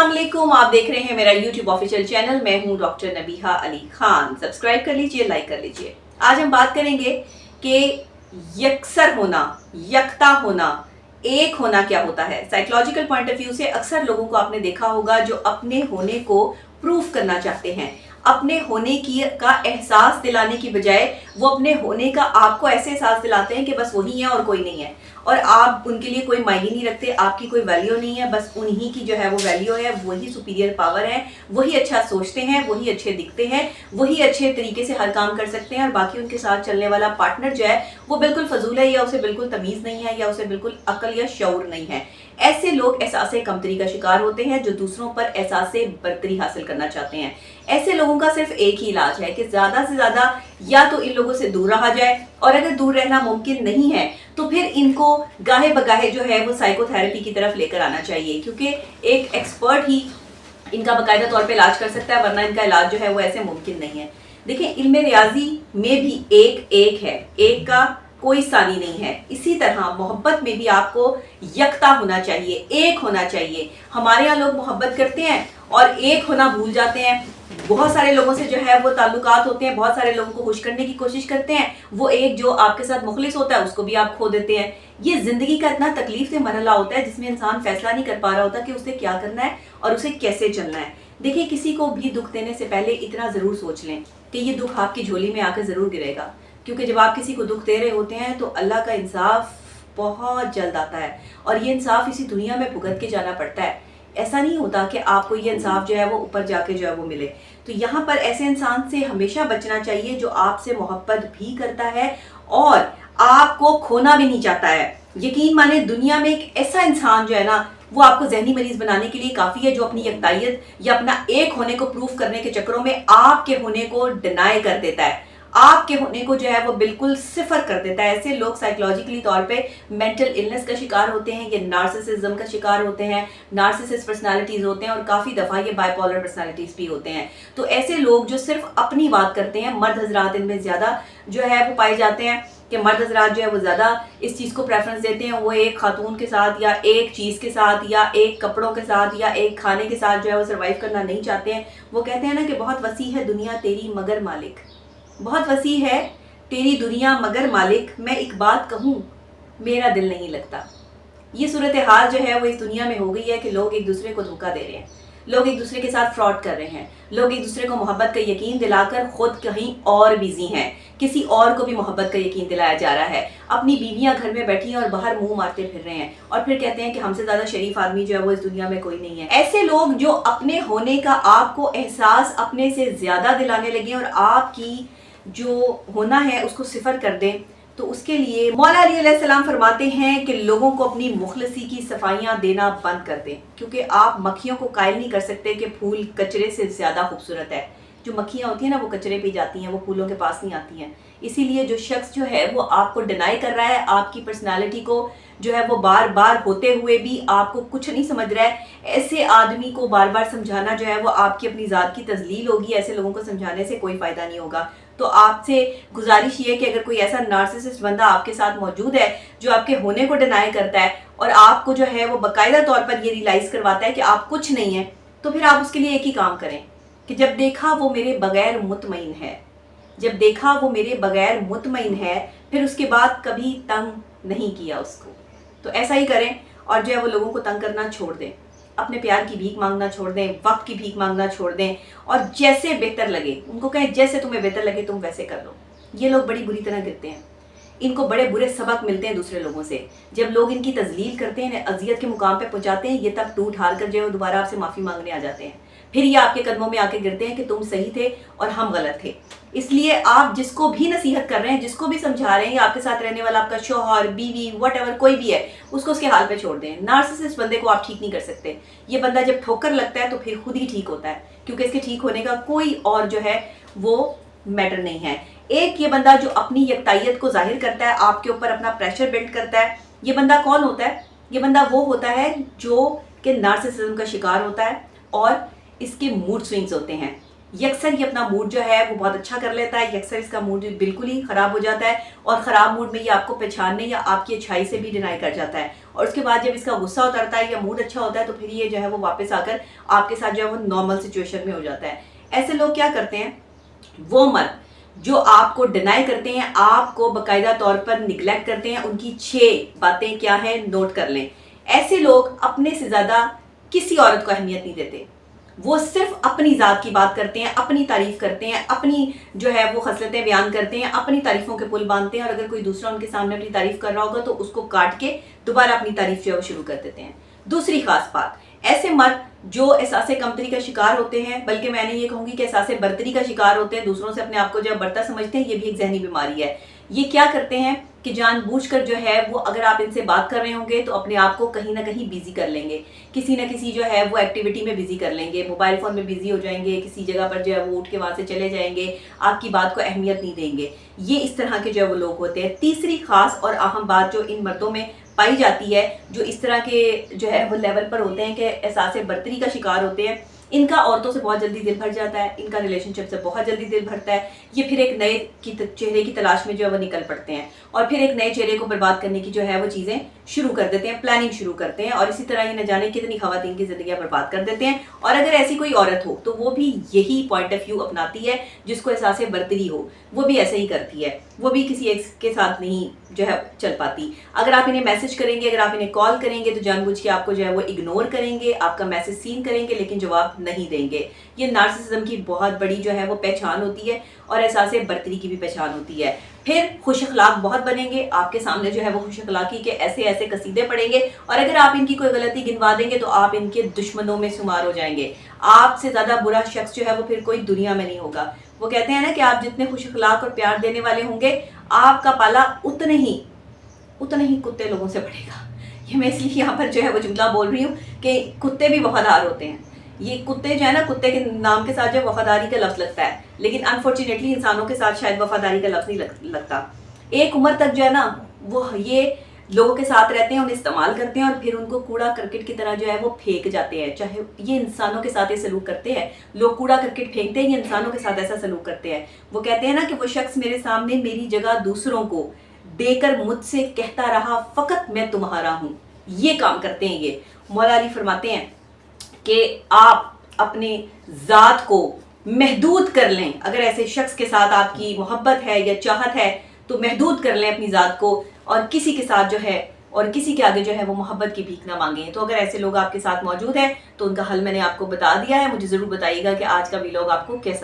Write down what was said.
अस्सलाम वालेकुम, आप देख रहे हैं मेरा YouTube ऑफिशियल चैनल। मैं हूं डॉक्टर नबीहा अली खान। सब्सक्राइब कर लीजिए, लाइक कर लीजिए। आज हम बात करेंगे कि यकसर होना, यकता होना, एक होना क्या होता है। साइकोलॉजिकल पॉइंट ऑफ व्यू से अक्सर लोगों को आपने देखा होगा जो अपने होने को प्रूफ करना चाहते हैं, अपने होने की का एहसास दिलाने की बजाय वो अपने होने का आपको ऐसे एहसास दिलाते हैं कि बस वही है और कोई नहीं है, और आप उनके लिए कोई मायने नहीं रखते, आपकी कोई वैल्यू नहीं है, बस उन्हीं की जो है वो वैल्यू है, वही सुपीरियर पावर है, वही अच्छा सोचते हैं, वही अच्छे दिखते हैं, वही अच्छे तरीके से हर काम कर सकते हैं, और बाकी उनके साथ चलने वाला पार्टनर जो है वो बिल्कुल फजूल है, या उसे बिल्कुल तमीज़ नहीं है, या उसे बिल्कुल अकल या शऊर नहीं है। ऐसे लोग एहसास कमतरी का शिकार होते हैं जो दूसरों पर एहसास बरतरी हासिल करना चाहते हैं। ऐसे लोगों का सिर्फ एक ही इलाज है कि ज़्यादा से ज़्यादा या तो इन लोगों से दूर रहा जाए, और अगर दूर रहना मुमकिन नहीं है तो फिर इनको गाहे बगाहे जो है वो साइकोथेरेपी की तरफ लेकर आना चाहिए, क्योंकि एक एक्सपर्ट ही इनका बाकायदा तौर पे इलाज कर सकता है, वरना इनका इलाज जो है वो ऐसे मुमकिन नहीं है। देखिए, इल्म रियाजी में भी एक है, एक का कोई सानी नहीं है। इसी तरह मोहब्बत में भी आपको यकता होना चाहिए, एक होना चाहिए। हमारे यहाँ लोग मोहब्बत करते हैं और एक होना भूल जाते हैं। बहुत सारे लोगों से जो है वो ताल्लुकात होते हैं, बहुत सारे लोगों को खुश करने की कोशिश करते हैं, वो एक जो आपके साथ मुखलिस होता है उसको भी आप खो देते हैं। ये जिंदगी का इतना तकलीफ से मरहला होता है जिसमें इंसान फैसला नहीं कर पा रहा होता कि उसे क्या करना है और उसे कैसे चलना है। देखिए, किसी को भी दुख देने से पहले इतना जरूर सोच लें कि ये दुख आपकी झोली में आकर जरूर गिरेगा, क्योंकि जब आप किसी को दुख दे रहे होते हैं तो अल्लाह का इंसाफ बहुत जल्द आता है, और ये इंसाफ इसी दुनिया में भुगत के जाना पड़ता है। ऐसा नहीं होता कि आपको ये इंसाफ जो है वो ऊपर जाके जो है वो मिले। तो यहाँ पर ऐसे इंसान से हमेशा बचना चाहिए जो आपसे मोहब्बत भी करता है और आपको खोना भी नहीं चाहता है। यकीन माने, दुनिया में एक ऐसा इंसान जो है ना वो आपको जहनी मरीज बनाने के लिए काफ़ी है, जो अपनी यकतायत या अपना एक होने को प्रूफ करने के चक्करों में आपके होने को डिनाई कर देता है, आपके होने को जो है वो बिल्कुल सिफर कर देता है। ऐसे लोग साइकोलॉजिकली तौर पे मेंटल इलनेस का शिकार होते हैं, ये नार्सिसिज्म का शिकार होते हैं, नार्सिसिस्ट पर्सनालिटीज होते हैं, और काफ़ी दफ़ा ये बाइपोलर पर्सनालिटीज भी होते हैं। तो ऐसे लोग जो सिर्फ अपनी बात करते हैं, मर्द हजरात इनमें ज़्यादा जो है वो पाए जाते हैं कि मर्द हजरात जो है वो ज़्यादा इस चीज़ को प्रेफरेंस देते हैं। वो एक खातून के साथ या एक चीज़ के साथ या एक कपड़ों के साथ या एक खाने के साथ जो है वो सर्वाइव करना नहीं चाहते हैं। वो कहते हैं ना कि बहुत वसी है दुनिया तेरी मगर मालिक, बहुत वसी है तेरी दुनिया मगर मालिक, मैं एक बात कहूँ मेरा दिल नहीं लगता। ये सूरत हाल जो है वो इस दुनिया में हो गई है कि लोग एक दूसरे को धोखा दे रहे हैं, लोग एक दूसरे के साथ फ्रॉड कर रहे हैं, लोग एक दूसरे को मोहब्बत का यकीन दिलाकर खुद कहीं और बिजी हैं, किसी और को भी मोहब्बत का यकीन दिलाया जा रहा है। अपनी बीवियां घर में बैठी हैं और बाहर मुंह मारते फिर रहे हैं, और फिर कहते हैं कि हमसे ज़्यादा शरीफ आदमी जो है वो इस दुनिया में कोई नहीं है। ऐसे लोग जो अपने होने का आपको एहसास अपने से ज़्यादा दिलाने लगे और आपकी जो होना है उसको सिफर कर दें, तो उसके लिए मौला अली अलैहिस्सलाम फरमाते हैं कि लोगों को अपनी मुखलसी की सफाइयाँ देना बंद कर दें, क्योंकि आप मक्खियों को कायल नहीं कर सकते कि फूल कचरे से ज़्यादा खूबसूरत है। जो मक्खियाँ होती हैं ना वो कचरे पे जाती हैं, वो फूलों के पास नहीं आती हैं। इसीलिए जो शख्स जो है वो आपको डिनाई कर रहा है, आपकी पर्सनालिटी को जो है वो बार बार होते हुए भी आपको कुछ नहीं समझ रहा है, ऐसे आदमी को बार बार समझाना जो है वो आपकी अपनी ज़ात की तजलील होगी। ऐसे लोगों को समझाने से कोई फ़ायदा नहीं होगा। तो आपसे गुजारिश ये है कि अगर कोई ऐसा नार्सिसिस्ट बंदा आपके साथ मौजूद है जो आपके होने को डिनाई करता है और आपको जो है वो बाकायदा तौर पर ये रियलाइज़ करवाता है कि आप कुछ नहीं है, तो फिर आप उसके लिए एक ही काम करें कि जब देखा वो मेरे बगैर मुतमईन है, जब देखा वो मेरे बगैर मुतमईन है, फिर उसके बाद कभी तंग नहीं किया उसको। तो ऐसा ही करें और जो है वो लोगों को तंग करना छोड़ दें, अपने प्यार की भीख मांगना छोड़ दें, वक्त की भीख मांगना छोड़ दें, और जैसे बेहतर लगे उनको कहें जैसे तुम्हें बेहतर लगे तुम वैसे कर लो। ये लोग बड़ी बुरी तरह गिरते हैं, इनको बड़े बुरे सबक मिलते हैं दूसरे लोगों से। जब लोग इनकी तजलील करते हैं, अजियत के मुकाम पे पहुंचाते हैं, ये तब टूट हार कर जो है दोबारा आपसे माफ़ी मांगने आ जाते हैं। फिर ये आपके कदमों में आके गिरते हैं कि तुम सही थे और हम गलत थे। इसलिए आप जिसको भी नसीहत कर रहे हैं, जिसको भी समझा रहे हैं, आपके साथ रहने वाला आपका शौहर, बीवी, व्हाटएवर कोई भी है, उसको उसके हाल पे छोड़ दें। नार्सिसिस्ट बंदे को आप ठीक नहीं कर सकते। ये बंदा जब ठोकर लगता है तो फिर खुद ही ठीक होता है, क्योंकि इसके ठीक होने का कोई और जो है वो मैटर नहीं है। एक ये बंदा जो अपनी यकतायत को जाहिर करता है, आपके ऊपर अपना प्रेशर बिल्ड करता है, ये बंदा कौन होता है? ये बंदा वो होता है जो कि नार्सिसिज्म का शिकार होता है और इसके मूड स्विंग्स होते हैं। یکسر یہ اپنا موڈ جو ہے وہ بہت اچھا کر لیتا ہے، یکسر اس کا موڈ بالکل ہی خراب ہو جاتا ہے، اور خراب موڈ میں یہ آپ کو پہچاننے یا آپ کی اچھائی سے بھی ڈینائی کر جاتا ہے، اور اس کے بعد جب اس کا غصہ اترتا ہے یا موڈ اچھا ہوتا ہے تو پھر یہ جو ہے وہ واپس آ کر آپ کے ساتھ جو ہے وہ نارمل سچویشن میں ہو جاتا ہے۔ ایسے لوگ کیا کرتے ہیں، وہ مرد جو آپ کو ڈینائی کرتے ہیں، آپ کو باقاعدہ طور پر نگلیکٹ کرتے ہیں، ان کی 6 باتیں کیا ہیں نوٹ کر لیں۔ ایسے لوگ اپنے سے زیادہ کسی عورت کو اہمیت نہیں دیتے، وہ صرف اپنی ذات کی بات کرتے ہیں، اپنی تعریف کرتے ہیں، اپنی جو ہے وہ خصلتیں بیان کرتے ہیں، اپنی تعریفوں کے پل باندھتے ہیں، اور اگر کوئی دوسرا ان کے سامنے اپنی تعریف کر رہا ہوگا تو اس کو کاٹ کے دوبارہ اپنی تعریف جو ہے وہ شروع کر دیتے ہیں۔ دوسری خاص بات، ایسے مرد جو احساس کمتری کا شکار ہوتے ہیں، بلکہ میں نے یہ کہوں گی کہ احساس برتری کا شکار ہوتے ہیں، دوسروں سے اپنے آپ کو جو برتر سمجھتے ہیں، یہ بھی ایک ذہنی بیماری ہے۔ یہ کیا کرتے ہیں کہ جان بوجھ کر جو ہے وہ اگر آپ ان سے بات کر رہے ہوں گے تو اپنے آپ کو کہیں نہ کہیں بیزی کر لیں گے، کسی نہ کسی جو ہے وہ ایکٹیویٹی میں بیزی کر لیں گے، موبائل فون میں بیزی ہو جائیں گے، کسی جگہ پر جو ہے وہ اٹھ کے وہاں سے چلے جائیں گے، آپ کی بات کو اہمیت نہیں دیں گے۔ یہ اس طرح کے جو ہے وہ لوگ ہوتے ہیں۔ تیسری خاص اور اہم بات جو ان مردوں میں پائی جاتی ہے، جو اس طرح کے جو ہے وہ لیول پر ہوتے ہیں کہ احساس برتری کا شکار ہوتے ہیں، ان کا عورتوں سے بہت جلدی دل بھر جاتا ہے، ان کا ریلیشن شپ سے بہت جلدی دل بھرتا ہے، یہ پھر ایک نئے چہرے کی تلاش میں جو ہے وہ نکل پڑتے ہیں، اور پھر ایک نئے چہرے کو برباد کرنے کی جو ہے وہ چیزیں شروع کر دیتے ہیں، پلاننگ شروع کرتے ہیں، اور اسی طرح یہ نہ جانے کتنی خواتین کی زندگیاں برباد کر دیتے ہیں۔ اور اگر ایسی کوئی عورت ہو تو وہ بھی یہی پوائنٹ آف ویو اپناتی ہے، جس کو احساس برتری ہو وہ بھی ایسے ہی کرتی ہے، وہ بھی کسی ایک کے ساتھ نہیں جو ہے چل پاتی۔ اگر آپ انہیں میسج کریں گے، اگر آپ انہیں کال کریں گے تو جان بوجھ کے آپ کو جو ہے وہ اگنور کریں گے، آپ کا میسج سین کریں گے لیکن جواب نہیں دیں گے۔ یہ نارسسزم کی بہت بڑی جو ہے وہ پہچان ہوتی ہے، اور احساس برتری کی بھی پہچان ہوتی ہے۔ پھر خوش اخلاق بہت بنیں گے، آپ کے سامنے جو ہے وہ خوش اخلاقی کے ایسے ایسے قصیدے پڑھیں گے، اور اگر آپ ان کی کوئی غلطی گنوا دیں گے تو آپ ان کے دشمنوں میں شمار ہو جائیں گے۔ آپ سے زیادہ برا شخص جو ہے وہ پھر کوئی دنیا میں نہیں ہوگا۔ وہ کہتے ہیں نا کہ آپ جتنے خوش اخلاق اور پیار دینے والے ہوں گے، آپ کا پالا اتنے ہی کتے لوگوں سے بڑھے گا۔ یہ میں اس لیے یہاں پر جو ہے وہ جملہ بول رہی ہوں کہ کتے بھی وفادار ہوتے ہیں۔ یہ کتے جو ہے نا، کتے کے نام کے ساتھ جو وفاداری کا لفظ لگتا ہے، لیکن انفارچونیٹلی انسانوں کے ساتھ شاید وفاداری کا لفظ نہیں لگتا۔ ایک عمر تک جو ہے نا وہ یہ لوگوں کے ساتھ رہتے ہیں، انہیں استعمال کرتے ہیں، اور پھر ان کو کوڑا کرکٹ کی طرح جو ہے وہ پھینک جاتے ہیں۔ چاہے یہ انسانوں کے ساتھ یہ سلوک کرتے ہیں، لوگ کوڑا کرکٹ پھینکتے ہیں، یہ انسانوں کے ساتھ ایسا سلوک کرتے ہیں۔ وہ کہتے ہیں نا کہ وہ شخص میرے سامنے میری جگہ دوسروں کو دے کر مجھ سے کہتا رہا فقط میں تمہارا ہوں۔ یہ کام کرتے ہیں یہ۔ مولا علی فرماتے ہیں کہ آپ اپنے ذات کو محدود کر لیں، اگر ایسے شخص کے ساتھ آپ کی محبت ہے یا چاہت ہے تو محدود کر لیں اپنی ذات کو، اور کسی کے ساتھ جو ہے اور کسی کے آگے جو ہے وہ محبت کی بھیک نہ مانگیں۔ تو اگر ایسے لوگ آپ کے ساتھ موجود ہیں تو ان کا حل میں نے آپ کو بتا دیا ہے۔ مجھے ضرور بتائیے گا کہ آج کا ویلاگ آپ کو کیسا